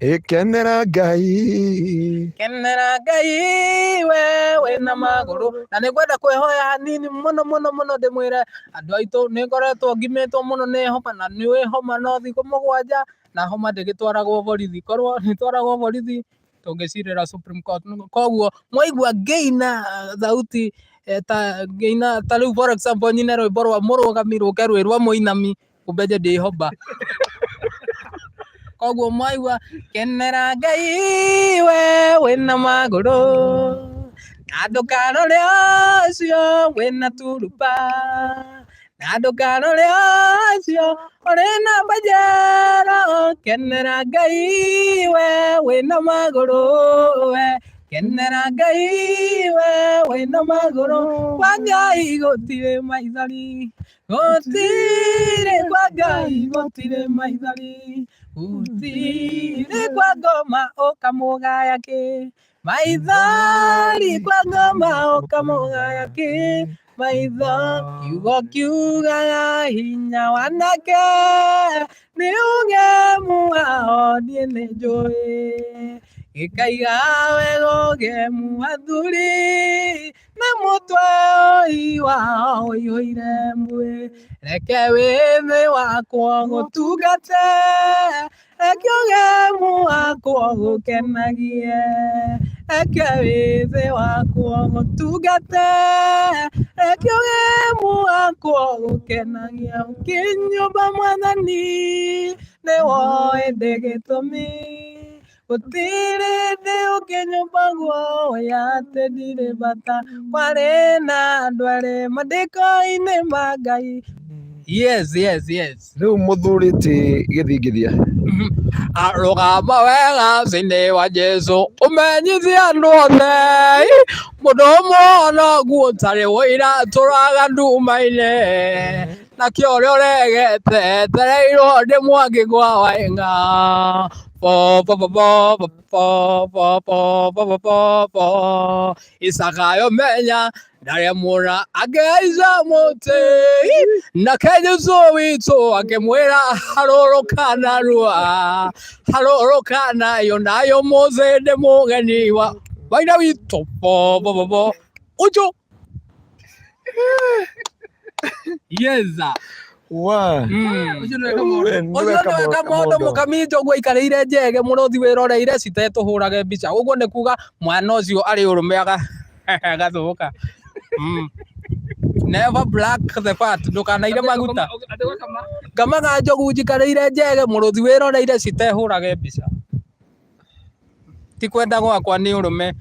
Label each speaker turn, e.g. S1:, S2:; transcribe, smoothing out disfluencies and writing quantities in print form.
S1: Kenera Ngai
S2: we na maguru na nĩngwenda kwĩhoya hanini mũno ndĩmwĩre andũ aitũ nĩngoretwo ngimetwo mũno nĩ homa na nĩ homa no thikũ 7 na homa ndĩgĩtwaragwo borithi korwo nĩtwaragwo borithi tũngĩcirĩra Supreme Court koguo mwaigua ngĩina thauti ta ngĩina ta rĩu for example nyine rwĩmbo rwa mũrũgami rũke rwĩ rwa mũinami kumbe ndĩ homa koguo mwaigua kenera Ngai we wĩna magũrũ na ndũkarore ũcio wĩna turuba na ndũkarore ũcio ũrĩ na banjero kenera Ngai we wĩna magũrũ we kenera Ngai we wĩna magũrũ kwa Ngai gũtirĩ maithori gũtirĩ kwa Ngai gũtirĩ maithori gũtirĩ kwa ngoma ũkamũgaya kĩ maithori kwa ngoma ũkamũgaya kĩ maitho kiugo kiugaga hinya wanake nĩ ũgemu wao niĩ nĩ njũĩ gĩkaiga wego gemu athuri na mũtwe ũi wao ũihũire mwĩ reke wĩthĩ wakwa gũtungate reke ũgemu wakwa gũkenagie reke wĩthĩ wakwa gũtungate reke ũgemu wakwa gũkenagie ũkĩnyũmba Mwathani nĩ woĩ ndĩgĩtũmi gũtirĩ ndĩ ũkĩnyũmba guoya atĩ ndirĩ bata kwarĩ na andũ arĩ mandĩko-inĩ ma Ngai. Yes.
S1: Rĩu mũthurĩti gĩthingithia
S2: arũgama wega thĩinĩ wa Jesũ ũmenyithie andũ othe mũndũ ũmwe noguo ũtarĩ wũira tũraga nduma-inĩ nakĩo ũrĩa ũregete tereirwo ndĩ Mwangi gwa Waĩng'a Isakayo menya ndarĩamũra angĩhaica mũtĩ nake Jesũ witũ akĩmwĩra harũrũka narua harũrũka nayo mũthĩ ndĩ mũgeni wa Maina witũ ũjũ yeza ucio nĩweka maũndũ mũkaminjo guo aikarĩire njege mũrũthi wĩroreire citetũhũrage mbica ũguo nĩ kuga mwana ũcio arĩ ũrũme agathũka never black the fat ndũkanaire maguta ngamaga njogu njikarĩire njege mũrũthi wĩroreire citehũrage mbica ti kwenda gwakwa nĩ ũrũme